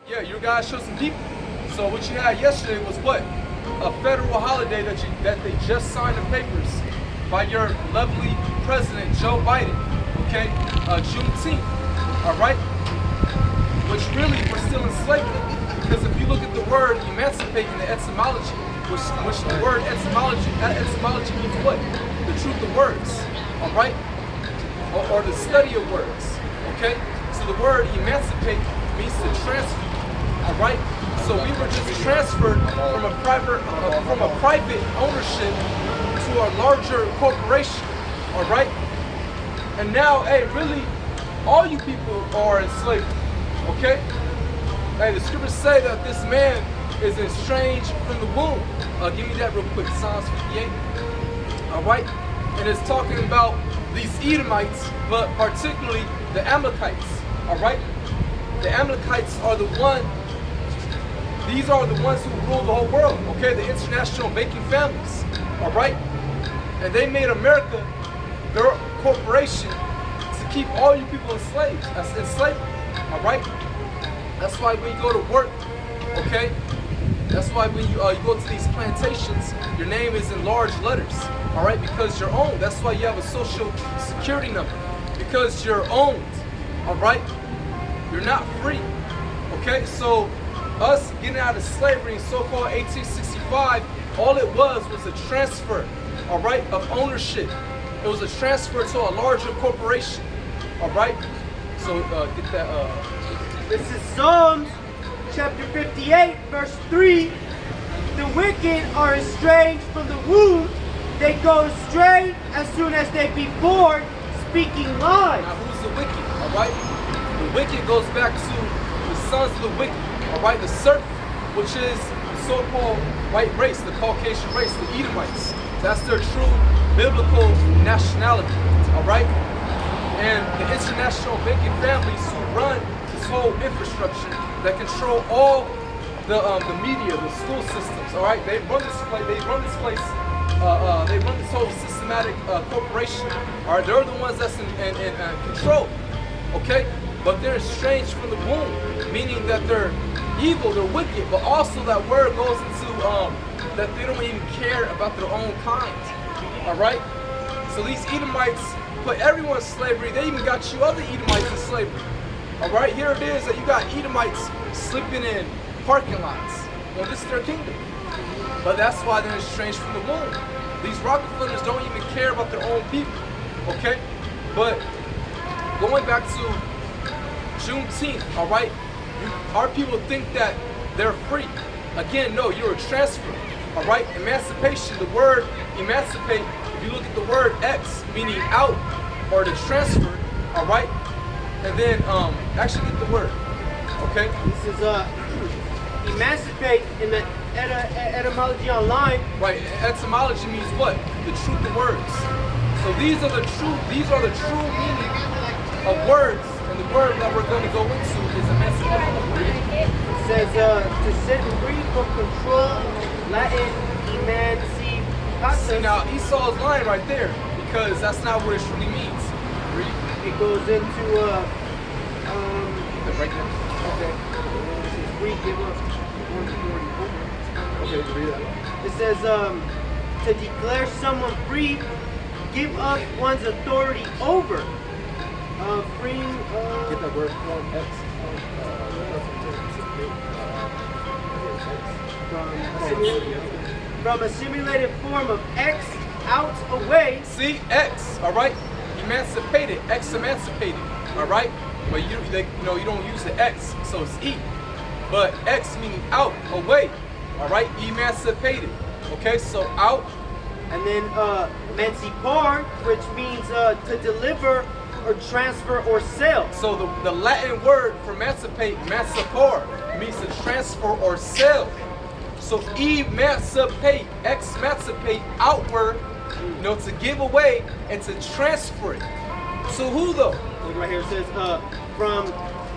Yeah, your guys chose some people. So what you had yesterday was what? A federal holiday that they just signed the papers by your lovely president Joe Biden. Okay, Juneteenth. All right, which really we're still enslaved because if you look at the word emancipate in the etymology, which the word etymology means what? The truth of words. All right, or the study of words. Okay, so the word emancipate means to transfer. All right, so we were just transferred from a private ownership to a larger corporation. All right, and now, hey, really, all you people are enslaved. Okay, hey, the scriptures say that this man is estranged from the womb. Give me that real quick, Psalms 58. All right, and it's talking about these Edomites, but particularly the Amalekites. All right, the Amalekites are the one. These are the ones who rule the whole world, okay? The international banking families, all right? And they made America their corporation to keep all you people enslaved, all right? That's why when you go to work, okay? That's why when you go to these plantations, your name is in large letters, all right? Because you're owned. That's why you have a social security number, because you're owned, all right? You're not free, okay? So us getting out of slavery in so-called 1865, all it was a transfer, all right, of ownership. It was a transfer to a larger corporation, all right? So get that. This is Psalms chapter 58, verse 3. The wicked are estranged from the womb. They go astray as soon as they be born, speaking lies. Now who's the wicked, all right? The wicked goes back to the sons of the wicked. All right, the serpent, which is the so-called white race, the Caucasian race, the Edomites. That's their true biblical nationality, all right? And the international banking families who run this whole infrastructure that control all the media, the school systems, all right? They run this place. They run this whole systematic corporation. All right, they're the ones that's in control, okay? But they're estranged from the womb, meaning that they're evil, they're wicked, but also that word goes into that they don't even care about their own kind. All right? So these Edomites put everyone in slavery. They even got you other Edomites in slavery. All right? Here it is that you got Edomites sleeping in parking lots. Well, this is their kingdom. But that's why they're estranged from the womb. These Rockefellers don't even care about their own people. Okay? But going back to Juneteenth, all right? Our people think that they're free. Again, no, you're a transfer, all right? Emancipation, the word emancipate, if you look at the word X, meaning out, or the transfer, all right? And then, actually get the word, okay? This is emancipate in the etymology online. Right, etymology means what? The truth of words. So these are the true meaning of words. And the word that we're going to go into is emancipate. It says to set free from control, Latin emancipation. See, now Esau's lying right there because that's not what it truly means. Read. It goes into Right there. okay. This is free, give up 144. Okay, read that. It says to declare someone free, give up one's authority over. Freeing. Get that word form X. From a simulated form of X out away. See, X, all right? Emancipated, X emancipated, all right? But you don't use the X, so it's E. But X meaning out, away, all right? Emancipated, okay? So out. And then emancipar, which means to deliver or transfer or sell. So the Latin word for emancipate, emancipar, means to transfer or sell. So emancipate, emancipate, outward, to give away and to transfer it. So who though? Look right here, it says from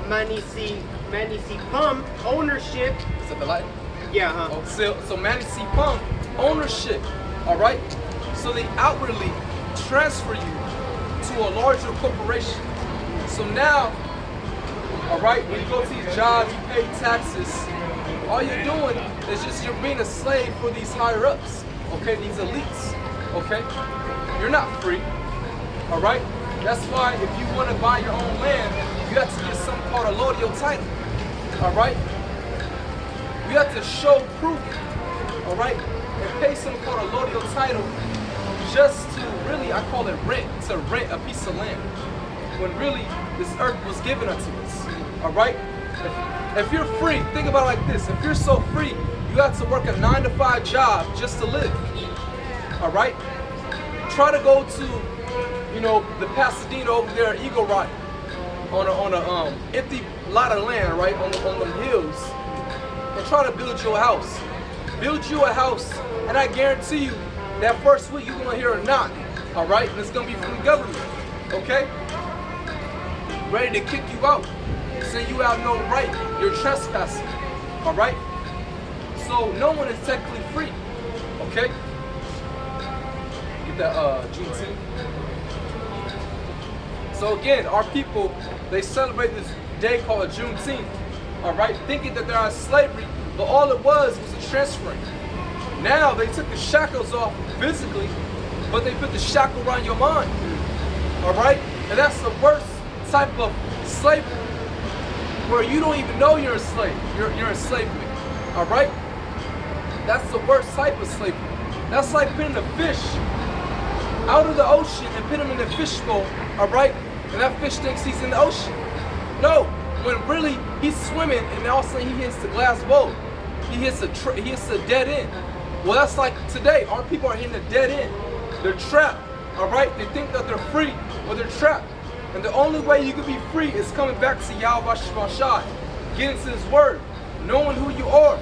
manicipum, ownership. Is that the Latin? Yeah, huh? Oh, so manicipum, ownership, all right? So they outwardly transfer you to a larger corporation. So now All right, when you go to these jobs, you pay taxes. All you're doing is just you're being a slave for these higher ups. Okay, these elites. Okay, you're not free. All right, that's why if you want to buy your own land, you have to get something called a lodial title. All right, you have to show proof. All right, and pay something called a lodial title just to really, I call it rent, to rent a piece of land. When really this earth was given unto us. All right? If you're free, think about it like this. If you're so free, you have to work a 9-to-5 job just to live. All right? Try to go to, the Pasadena over there, Eagle Rock, on a empty lot of land, right, on the hills, and try to build you a house. Build you a house, and I guarantee you, that first week you're gonna hear a knock. All right? And it's gonna be from the government. Okay? Ready to kick you out, saying you have no right, you're trespassing, all right? So no one is technically free, okay? Get that Juneteenth. So again, our people, they celebrate this day called Juneteenth, all right? Thinking that they're out of slavery, but all it was a transferring. Now they took the shackles off physically, but they put the shackle around your mind, all right? And that's the worst type of slavery, where you don't even know you're a slave. You're enslavement. All right? That's the worst type of slavery. That's like putting a fish out of the ocean and putting him in a fish bowl. All right? And that fish thinks he's in the ocean. No, when really he's swimming and all of a sudden he hits the glass bowl. He hits a dead end. Well, that's like today. Our people are hitting a dead end. They're trapped. All right? They think that they're free, but they're trapped. And the only way you can be free is coming back to Yahweh Shemashai, getting to His Word, knowing who you are,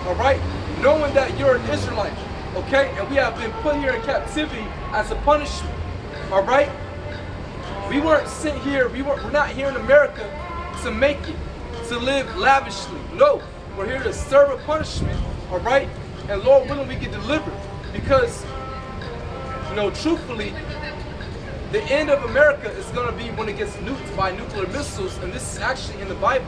all right? Knowing that you're an Israelite, okay? And we have been put here in captivity as a punishment, all right? We weren't sent here, we're not here in America to make it, to live lavishly. No, we're here to serve a punishment, all right? And Lord willing, we get delivered. Because, truthfully, the end of America is going to be when it gets nuked by nuclear missiles, and this is actually in the Bible.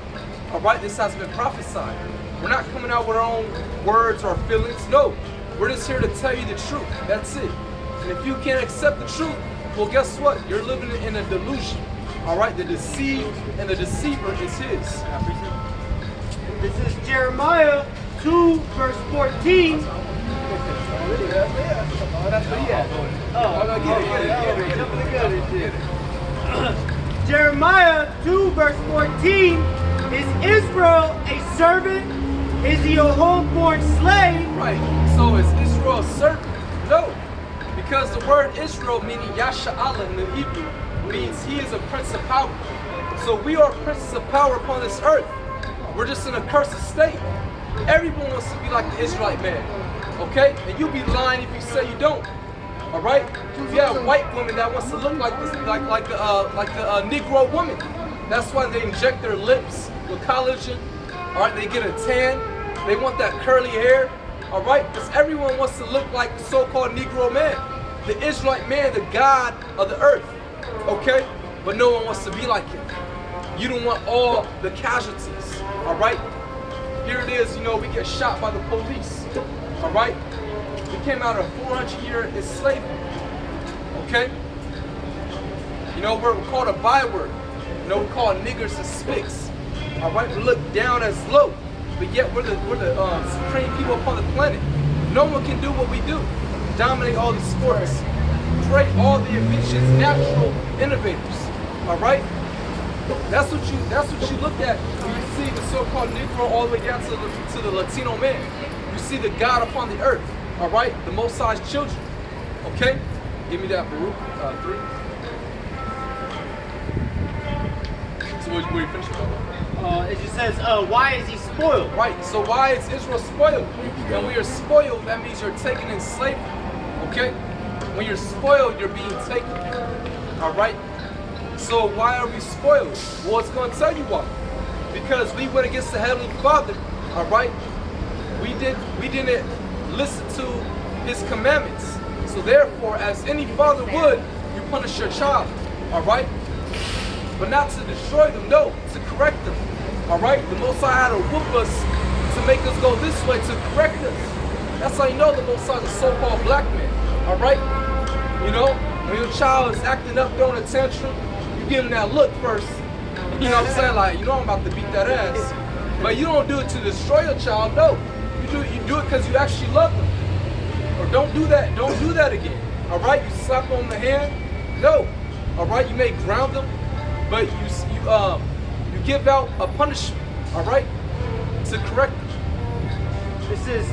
All right, this has been prophesied. We're not coming out with our own words or feelings. No, we're just here to tell you the truth. That's it. And if you can't accept the truth, well, guess what? You're living in a delusion. All right, the deceived and the deceiver is his. This is Jeremiah 2, verse 14. Jeremiah 2, verse 14. Is Israel a servant? Is he a homeborn slave? Right. So is Israel a servant? No. Because the word Israel, meaning Yasha'Allah in the Hebrew, means he is a prince of power. So we are princes of power upon this earth. We're just in a cursed state. Everyone wants to be like the Israelite man. Okay? And you'll be lying if you say you don't. All right? You have white women that wants to look like this, like the Negro woman. That's why they inject their lips with collagen. All right? They get a tan. They want that curly hair. All right? Because everyone wants to look like the so-called Negro man, the Israelite man, the God of the earth. Okay? But no one wants to be like him. You don't want all the casualties. All right? Here it is. We get shot by the police. All right? We came out of 400-year enslavement. Okay? We're called a byword. We call niggers and spics. All right? We look down as low, but yet we're the supreme people upon the planet. No one can do what we do. Dominate all the sports, create all the inventions, natural innovators. All right? That's what you look at when you see the so-called Negro all the way down to the Latino man. You see the God upon the earth. All right, the Most High's children. Okay, give me that Baruch 3. So where you finish with? It just says, why is he spoiled? Right. So why is Israel spoiled? When we are spoiled, that means you're taken in slavery. Okay. When you're spoiled, you're being taken. All right. So why are we spoiled? Well, it's going to tell you why. Because we went against the Heavenly Father. All right. We didn't listen to His commandments. So therefore, as any father would, you punish your child. All right. but not to destroy them. No, to correct them. All right, the Most High had to whoop us to make us go this way, to correct us. That's how you know the Most High is a so-called black man. All right, you know, when your child is acting up, throwing a tantrum, you give them that look first. You know what I'm saying? Like, you know I'm about to beat that ass. But you don't do it to destroy your child. No, you do it because you actually love them. Or don't do that. Don't do that again. All right, you slap them on the hand. No. All right, you may ground them, but you give out a punishment. All right, to correct them. This is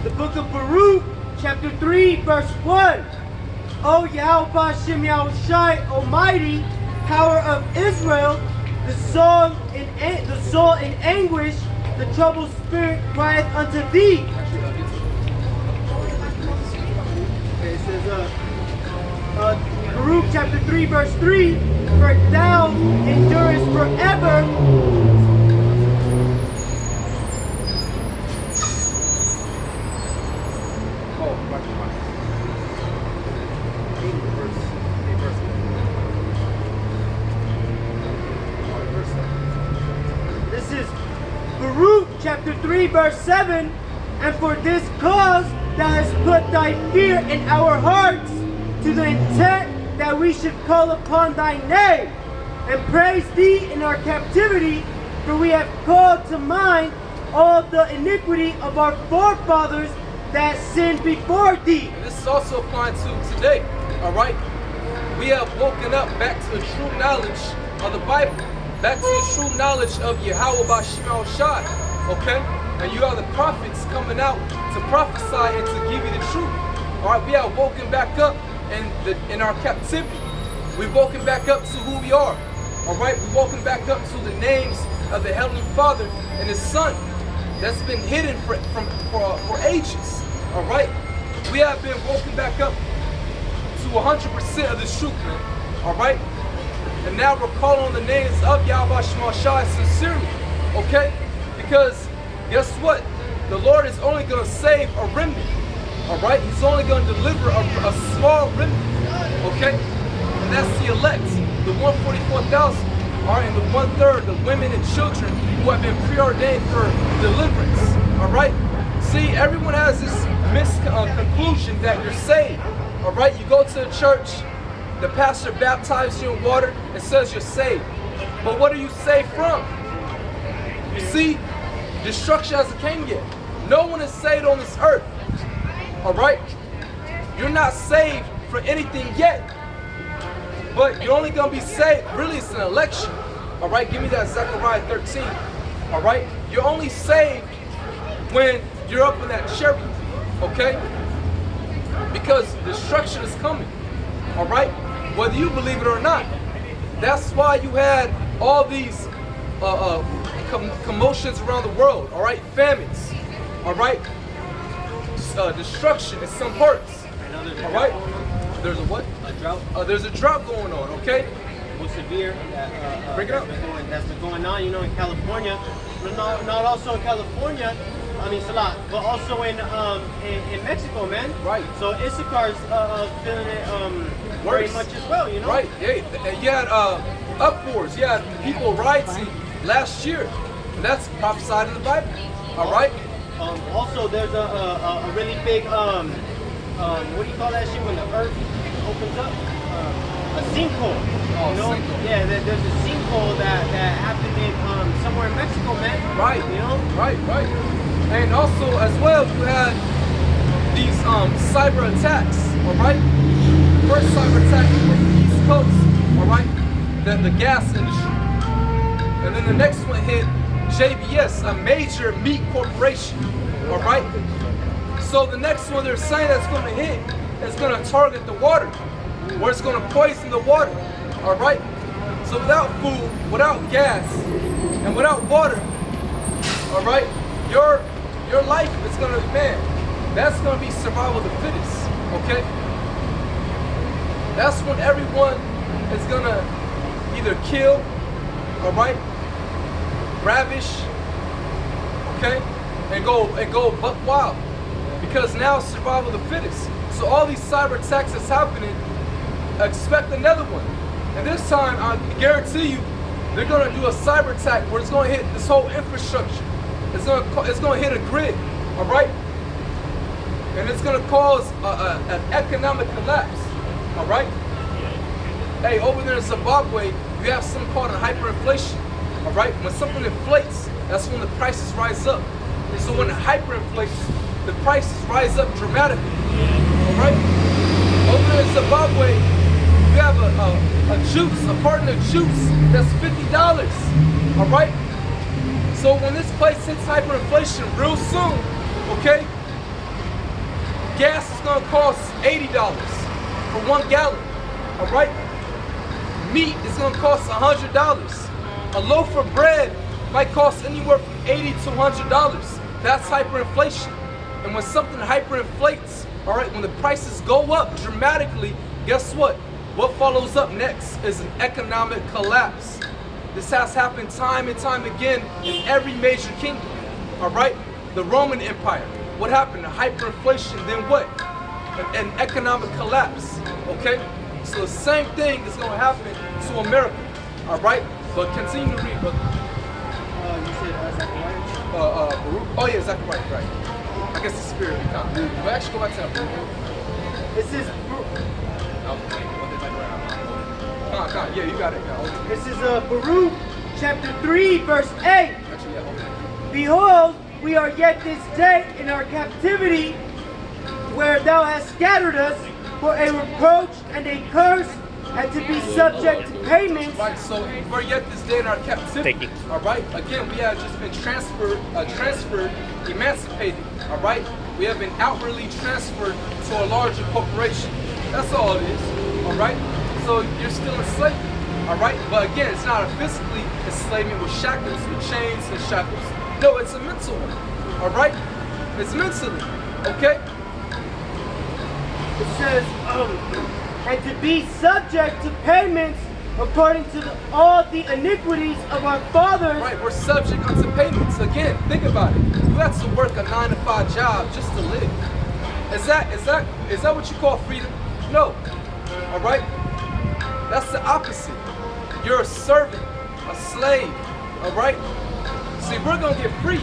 the book of Baruch, chapter 3, verse 1. O Yahweh Bashem Yahushai, Almighty, power of Israel, the soul in anguish, the troubled spirit crieth unto thee. Okay, it says, Baruch chapter 3, verse 3, for thou endurest forever. This is Baruch chapter 3, verse 7, and for this cause thou hast put thy fear in our hearts, to the intent that we should call upon thy name, and praise thee in our captivity, for we have called to mind all the iniquity of our forefathers that sinned before thee. And this is also applying to today, all right? We have woken up back to the true knowledge of the Bible, back to the true knowledge of Yahweh Bashim Shai, okay? And you are the prophets coming out to prophesy and to give you the truth. All right, we have woken back up in our captivity. We've woken back up to who we are. All right, we've woken back up to the names of the Heavenly Father and His Son that's been hidden for ages. All right, we have been woken back up to 100% of the truth, man. All right, and now we're calling on the names of Yahweh Shema Shai sincerely. Okay, because guess what? The Lord is only going to save a remnant. All right, He's only going to deliver a small remnant. Okay, and that's the elect, the 144,000. All right, and the 1/3, the women and children who have been preordained for deliverance. All right, see, everyone has this misconclusion that you're saved. All right, you go to the church, the pastor baptizes you in water and says you're saved. But what are you saved from? You see, destruction hasn't came yet. No one is saved on this earth. All right, you're not saved for anything yet, but you're only gonna be saved. Really, it's an election. All right, give me that Zechariah 13. All right, you're only saved when you're up in that chariot. Okay, because destruction is coming. All right, whether you believe it or not. That's why you had all these commotions around the world. All right, famines. All right. Destruction in some parts. All right, there's a what? A drought. There's a drought going on. Okay, Most severe. Bring it up. That's been going on, you know, in California. But not also in California. I mean, Salah, but also in Mexico, man. Right. So Issachar's feeling it very Worse. much as well, you know. right. Yeah, you had uproars. You had people rioting last year. And that's prophesied in the Bible. All right. Also, there's a really big what do you call that shit when the earth opens up? A sinkhole. Oh, you know? sinkhole. Yeah, there's a sinkhole that happened in somewhere in Mexico, man. Right. You know. Right. And also, as well, you had these cyber attacks. All right. First cyber attack from the East Coast. All right. The gas industry, and then the next one hit JBS, a major meat corporation. All right. So the next one they're saying that's going to hit is going to target the water, where it's going to poison the water. All right. So without food, without gas, and without water, all right, your life is going to be, man, that's going to be survival of the fittest. Okay. That's when everyone is going to either kill, all right, ravish, okay, and go buck wild, because now it's survival of the fittest. So all these cyber attacks that's happening, expect another one, and this time I guarantee you They're gonna do a cyber attack where it's gonna hit this whole infrastructure. It's gonna hit a grid, all right? And it's gonna cause an economic collapse, all right? Hey, over there in Zimbabwe, you have something called a hyperinflation, all right? When something inflates, that's when the prices rise up. And so when it hyperinflates, the prices rise up dramatically, all right? Over there in Zimbabwe, you have a carton of juice that's $50, all right? So when this place hits hyperinflation real soon, okay, gas is gonna cost $80 for 1 gallon, all right? Meat is gonna cost $100. A loaf of bread might cost anywhere from $80 to $100. That's hyperinflation. And when something hyperinflates, all right, when the prices go up dramatically, guess what? What follows up next is an economic collapse. This has happened time and time again in every major kingdom, all right? The Roman Empire, what happened? Hyperinflation, then what? An economic collapse, okay? So the same thing is gonna happen to America, all right? But continue to read, brother. You said Zechariah? Baruch. Oh yeah, Zechariah, right. I guess the spirit of God. But actually go back to that Baruch. This is Yeah, you got it. Yeah, hold it. this is Baruch chapter 3 verse 8. Actually, yeah, hold it. Behold, we are yet this day in our captivity, where thou hast scattered us for a reproach and a curse, and to be subject to payments. Right, so we're yet this day in our captivity. All right, again, we have just been transferred, emancipated. All right, we have been outwardly transferred to a larger corporation. That's all it is. All right, so you're still enslaved. All right, but again, it's not a physically enslavement with shackles, with chains and shackles. No, it's a mental one. All right, it's mentally. Okay. It says, and to be subject to payments according to all the iniquities of our fathers. Right, we're subject unto payments. Again, think about it. You have to work a 9-to-5 job just to live. Is that what you call freedom? No. All right. That's the opposite. You're a servant, a slave. All right. See, we're gonna get free.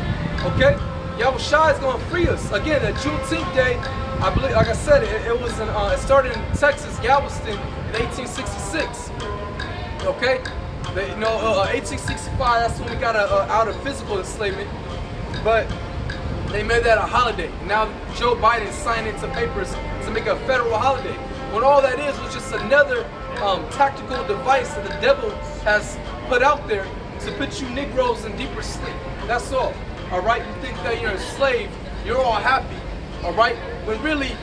Okay. Yahushua is gonna free us. Again, that Juneteenth day, I believe, like I said, it started in Texas, Galveston, in 1866. Okay, 1865. That's when we got out of physical enslavement, but they made that a holiday. Now Joe Biden signed into papers to make a federal holiday. When all that is was just another tactical device that the devil has put out there to put you Negroes in deeper sleep. That's all. All right, you think that you're a slave, you're all happy. All right, when really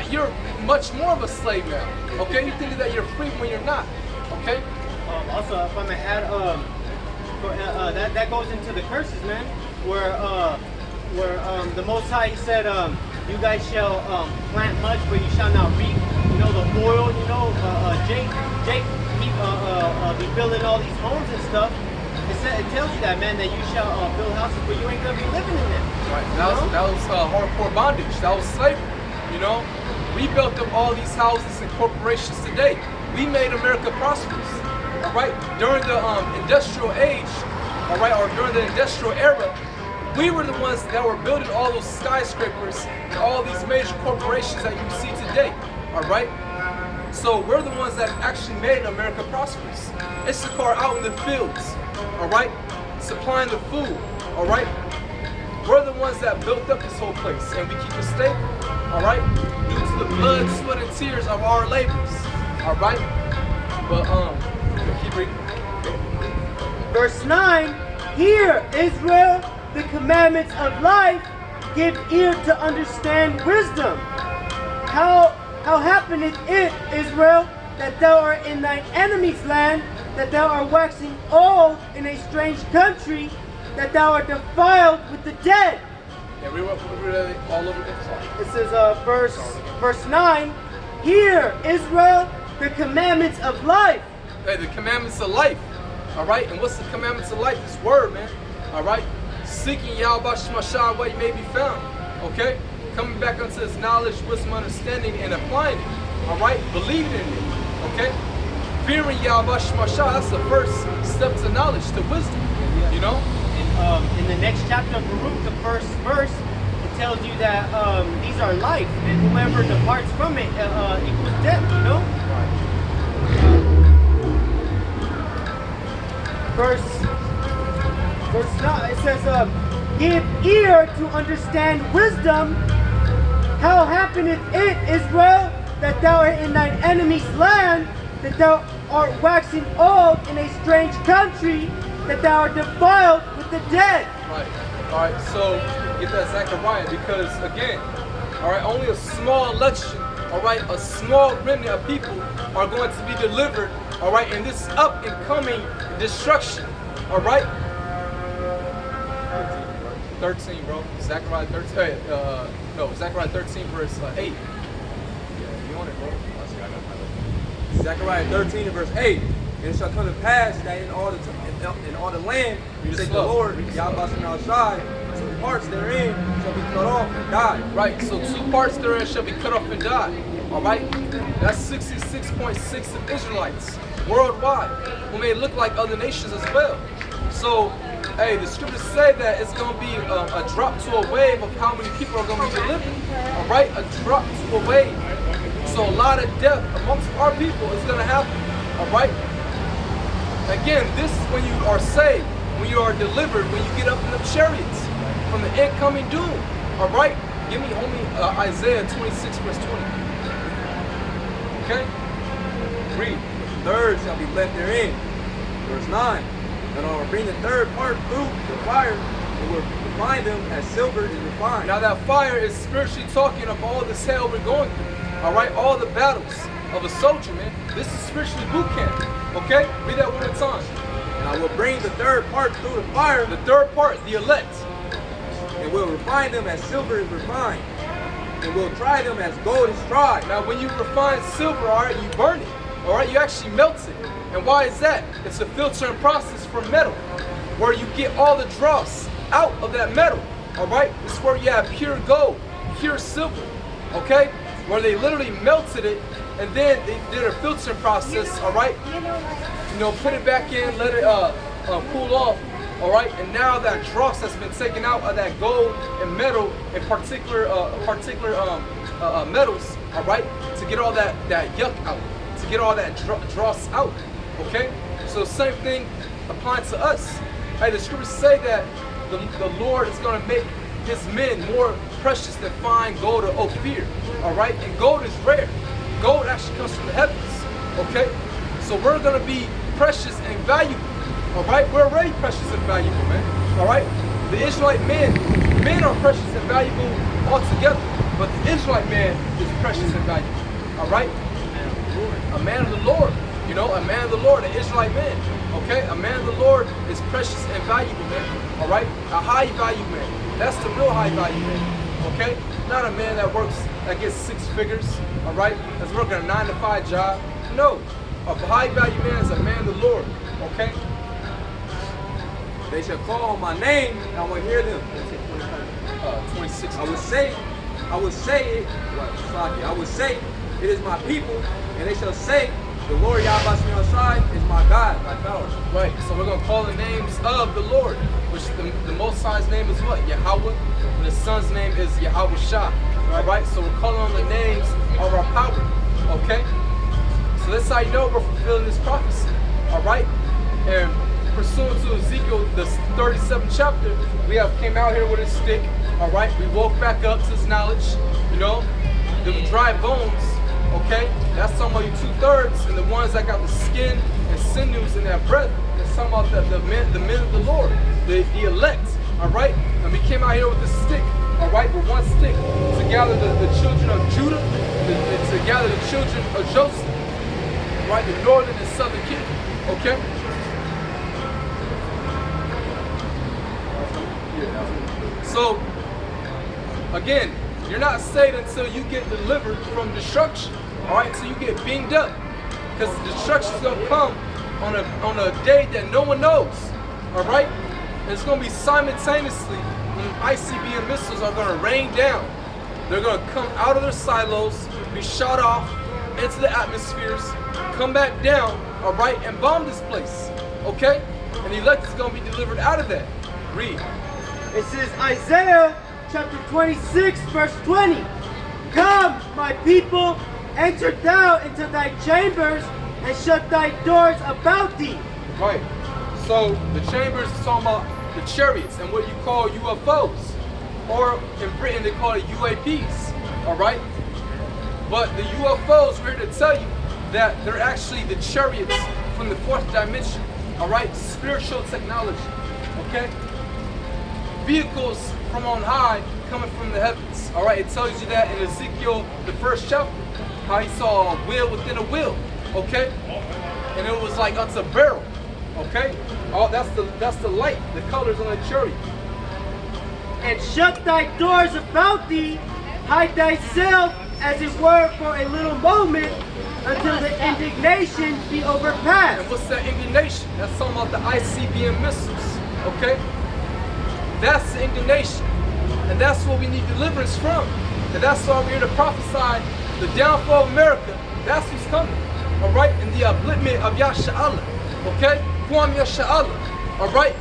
you're much more of a slave now. Okay, you think that you're free when you're not. Okay. Also, if I may add, that goes into the curses, man. Where the Most High said, you guys shall plant much, but you shall not reap. You know, the oil. You know, Jake, he be building all these homes and stuff. It tells you that, man, that you shall build houses, but you ain't gonna be living in them. Right. That was hardcore bondage. That was slavery. You know, we built up all these houses and corporations today. We made America prosperous. All right. During the industrial age, all right, or during the industrial era, we were the ones that were building all those skyscrapers and all these major corporations that you see today. All right. So we're the ones that actually made America prosperous. Issachar out in the fields. All right, supplying the food. All right, we're the ones that built up this whole place, and we keep it stable. All right, due to the blood, sweat, and tears of our labors. All right, but keep reading. Verse 9, hear, Israel, the commandments of life, give ear to understand wisdom. How happeneth it, Israel, that thou art in thine enemy's land, that thou art waxing old in a strange country, that thou art defiled with the dead? Yeah, we were all over the It says, verse 9, hear, Israel, the commandments of life. Hey, the commandments of life. All right, and what's the commandments of life? This word, man. All right, seeking Yahweh Shemashah where you may be found. Okay, coming back unto his knowledge, wisdom, understanding, and applying it. All right, believing in it. Okay, fearing Yahweh Shemashah, that's the first step to knowledge, to wisdom. You know? In the next chapter of Baruch, the first verse, it tells you that these are life, and whoever departs from it equals death, you know? Verse 9, it says, give ear to understand wisdom. How happeneth it, Israel, that thou art in thine enemy's land, that thou art waxing old in a strange country, that thou art defiled with the dead. Right. All right. So get that Zechariah, because again, all right, only a small election, all right, a small remnant of people are going to be delivered, all right, in this up and coming destruction, all right. 13, bro. Zechariah 13. No, Zechariah 13, verse 8. Yeah, you on it, bro? Zechariah 13 and verse 8. And it shall come to pass that in all the land, says the Lord, Yahweh outside, two parts therein shall be cut off and die. Right, so 2 parts therein shall be cut off and die. All right, that's 66.6 of Israelites worldwide, who may look like other nations as well. So, hey, the scriptures say that it's going to be a drop to a wave of how many people are going to be delivered. All right, a drop to a wave. So a lot of death amongst our people is going to happen. All right. Again, this is when you are saved, when you are delivered, when you get up in the chariots from the incoming doom. All right. Give me only Isaiah 26 verse 20. Okay. Read. The third shall be left therein. Verse 9. And I will bring the third part through the fire, and will refine them as silver is refined. Now that fire is spiritually talking of all this hell we're going through. All right, all the battles of a soldier, man. This is spiritually boot camp. Okay, read that one more time. And I will bring the third part through the fire, The third part, the elect. and will refine them as silver is refined, and will try them as gold is tried. Now, when you refine silver, all right, you burn it. All right, you actually melt it. And why is that? It's a filtering process for metal, where you get all the dross out of that metal. All right, it's where you have pure gold, pure silver. Okay, where they literally melted it, and then they did a filtering process. All right, put it back in, let it cool off. All right, and now that dross has been taken out of that gold and metal, in particular metals. All right, to get all that yuck out, to get all that dross out. Okay, so same thing applying to us. Hey, the scriptures say that the Lord is going to make his men more precious than fine gold or Ophir. All right, and gold is rare. Gold actually comes from the heavens. Okay, so we're going to be precious and valuable. All right, we're already precious and valuable, man. All right, the Israelite men are precious and valuable altogether, but the Israelite man is precious and valuable. All right, a man of the Lord. You know, a man of the Lord, an Israelite man. Okay, a man of the Lord is precious and valuable, man. All right, a high value man. That's the real high value man. Okay, not a man that gets 6 figures. All right, that's working a 9-to-5 job. No, a high value man is a man of the Lord. Okay. They shall call on my name, and I will hear them. 26. I would say, it is my people, and they shall say, the Lord Yahweh outside is my God, my power. Right, so we're going to call the names of the Lord, which the Most High's name is what? Yahweh, and the Son's name is Yahweh Shah. All right, so we're calling on the names of our power. Okay, so that's how you know we're fulfilling this prophecy. All right, and pursuant to Ezekiel, the 37th chapter, we came out here with a stick. All right, we woke back up to this knowledge. You know, the dry bones. Okay, that's talking about you 2/3, and the ones that got the skin and sinews in that breath. It's talking about the men of the Lord, the elect. All right, and we came out here with a stick. All right, with one stick to gather the children of Judah, to gather the children of Joseph. Right, the northern and southern kingdom. Okay. So again, you're not saved until you get delivered from destruction. All right, so you get beamed up, because destruction is gonna come on a day that no one knows. All right, and it's gonna be simultaneously when ICBM missiles are gonna rain down. They're gonna come out of their silos, be shot off into the atmospheres, come back down, all right, and bomb this place, okay? And the elect is going to be delivered out of that. Read. It says Isaiah chapter 26 verse 20. Come, my people, enter thou into thy chambers and shut thy doors about thee. Right. So the chambers is talking about the chariots and what you call UFOs. Or in Britain they call it UAPs. All right? But the UFOs, we're here to tell you that they're actually the chariots from the fourth dimension. All right? Spiritual technology. Okay? Vehicles from on high coming from the heavens. All right? It tells you that in Ezekiel, the first chapter, how he saw a wheel within a wheel. Okay? And it was like unto a barrel. Okay? Oh, that's the light, the colors on the chariot. And shut thy doors about thee, hide thyself as it were for a little moment, until the indignation be overpassed. And what's that indignation? That's talking about the ICBM missiles. Okay? That's the indignation. And that's what we need deliverance from. And that's why we're here to prophesy the downfall of America. That's what's coming. Alright? And the upliftment of Yasha'Allah. Okay? Kwam Yasha'Allah. Alright?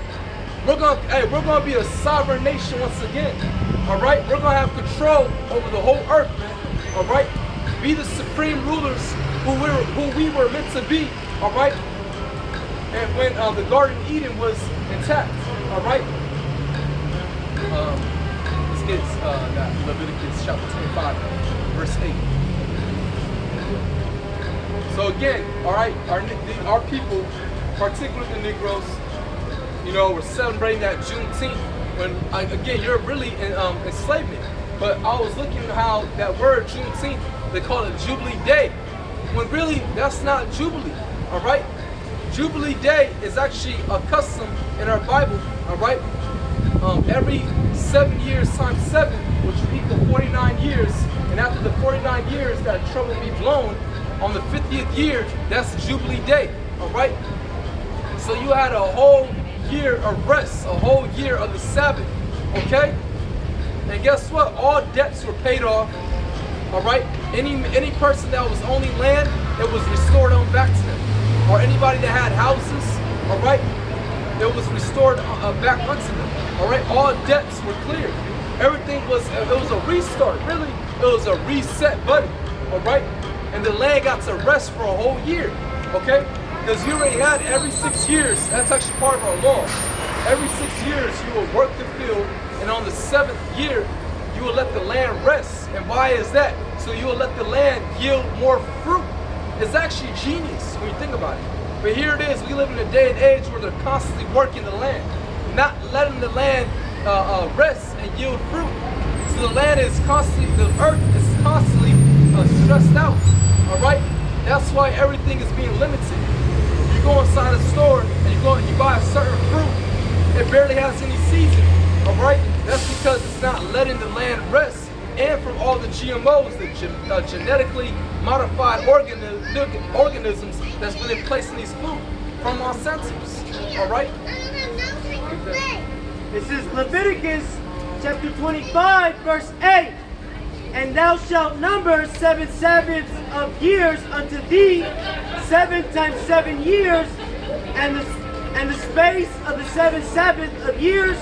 We're gonna be a sovereign nation once again. Alright? We're gonna have control over the whole earth, man. Alright? Be the supreme rulers who we were meant to be. Alright? And when the Garden of Eden was intact. Alright? Let's get that Leviticus chapter 25, verse 8. So again, alright, our people, particularly the Negroes, you know, we're celebrating that Juneteenth when, again, you're really in enslavement. But I was looking at how that word Juneteenth, they call it Jubilee Day, when really that's not Jubilee, all right? Jubilee Day is actually a custom in our Bible, all right? Every 7 years times 7, which would equal 49 years, and after the 49 years, that trumpet be blown, on the 50th year, that's Jubilee Day, all right? So you had a whole year of rest, a whole year of the Sabbath, okay? And guess what? All debts were paid off, all right? Any person that was owning land, it was restored on back to them. Or anybody that had houses, all right? It was restored back unto them, all right? All debts were cleared. Everything was, it was a restart, really. It was a reset button, all right? And the land got to rest for a whole year, okay? Because you already had every 6 years, that's actually part of our law. Every 6 years you will work the field, and on the 7th year, you will let the land rest. And why is that? So you will let the land yield more fruit. It's actually genius when you think about it. But here it is, we live in a day and age where they're constantly working the land, not letting the land rest and yield fruit. So the land is constantly, the earth is constantly stressed out, all right? That's why everything is being limited. You go inside a store and you buy a certain fruit, it barely has any season, all right? That's because it's not letting the land rest, and from all the GMOs, the genetically modified organisms that's been in place in these food from Monsanto's, all right? This is Leviticus chapter 25, verse 8. And thou shalt number 7 Sabbaths of years unto thee, 7 times 7 years, and the space of the 7 Sabbaths of years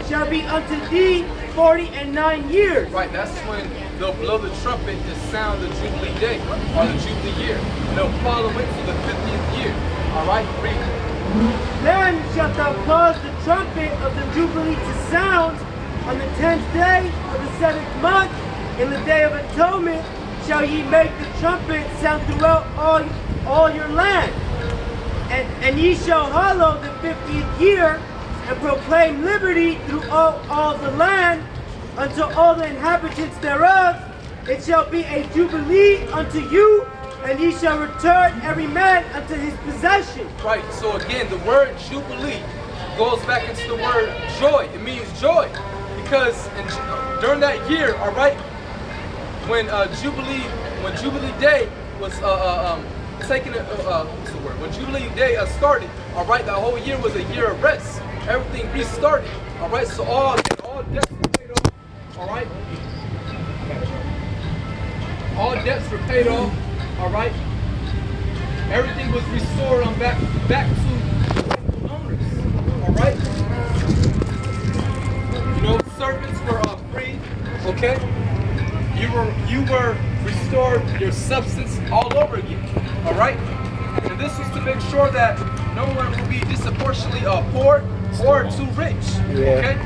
shall be unto thee 49 years. Right, that's when they'll blow the trumpet to sound the Jubilee Day, or the Jubilee year. And they'll follow into the 50th year. All right, read. Then shalt thou cause the trumpet of the Jubilee to sound on the 10th day of the 7th month. In the day of atonement shall ye make the trumpet sound throughout all your land. And ye shall hallow the 50th year, and proclaim liberty through all the land unto all the inhabitants thereof. It shall be a jubilee unto you, and ye shall return every man unto his possession. Right, so again, the word jubilee goes back into the word joy. It means joy, because during that year, all right, when Jubilee Day was when Jubilee Day started, all right, that whole year was a year of rest. Everything restarted, all right. So all debts were paid off, all right. All debts were paid off, all right. everything was restored on back to the owners. All right. You know, servants were free. Okay. You were restored your substance all over again. All right. And this was to make sure that no one will be disproportionately poor or too rich. Yeah. Okay.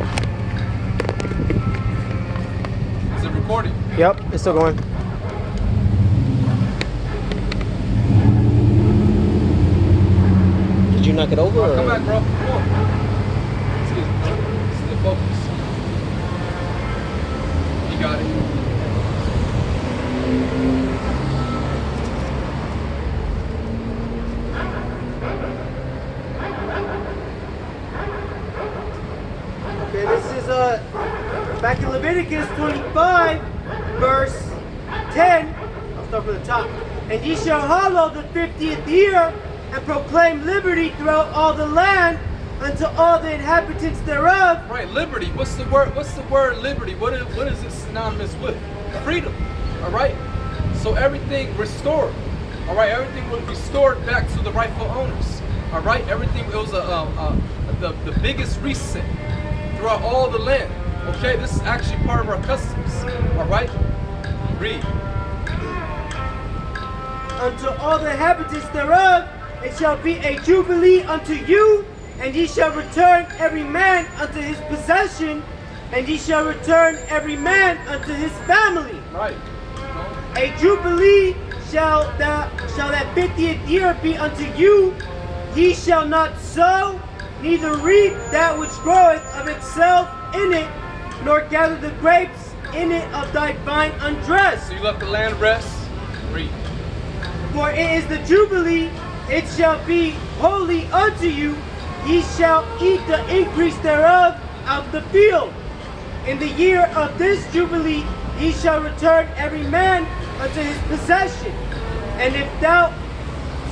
Is it recording? Yep, it's still going. Did you knock it over? Come Or? back, bro. Come on. Excuse me, bro. Still focus. You got it. Okay, this is back in Leviticus 25, verse 10. I'll start from the top. And ye shall hallow the 50th year, and proclaim liberty throughout all the land unto all the inhabitants thereof. Right, liberty. What's the word? What's the word liberty? What is it synonymous with? Freedom. All right. So everything restored. All right. Everything was restored back to the rightful owners. All right. Everything. It was the biggest reset throughout all the land. Okay. This is actually part of our customs. All right. Read. Unto all the inhabitants thereof, it shall be a jubilee unto you, and ye shall return every man unto his possession, and ye shall return every man unto his family. Right. A jubilee shall that 50th year be unto you. Ye shall not sow, neither reap that which groweth of itself in it, nor gather the grapes in it of thy vine undressed. So you let the land rest. Read. For it is the jubilee, it shall be holy unto you. Ye shall eat the increase thereof out of the field. In the year of this jubilee, ye shall return every man unto his possession. And if thou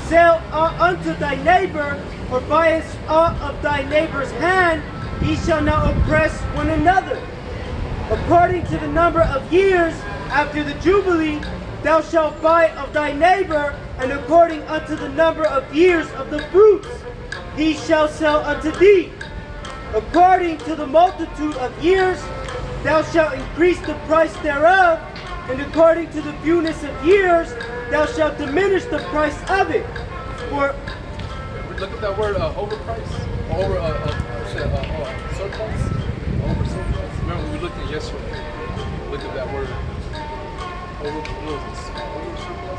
sell aught unto thy neighbor, or buyest aught of thy neighbor's hand, ye shall not oppress one another. According to the number of years after the jubilee, thou shalt buy of thy neighbor, and according unto the number of years of the fruits, he shall sell unto thee. According to the multitude of years, thou shalt increase the price thereof, and according to the fewness of years, thou shalt diminish the price of it. For Look at that word overpriced. Surplus. Over surplus. Remember we were looking at yesterday. Look at that word. Over surplus.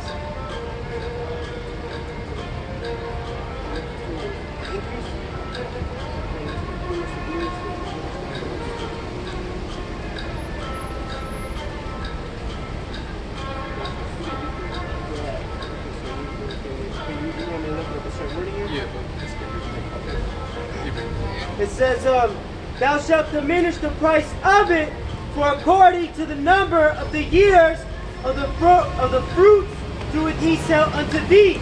Yeah, but it's okay. it says, thou shalt diminish the price of it, for according to the number of the years of the fruits do it he sell unto thee.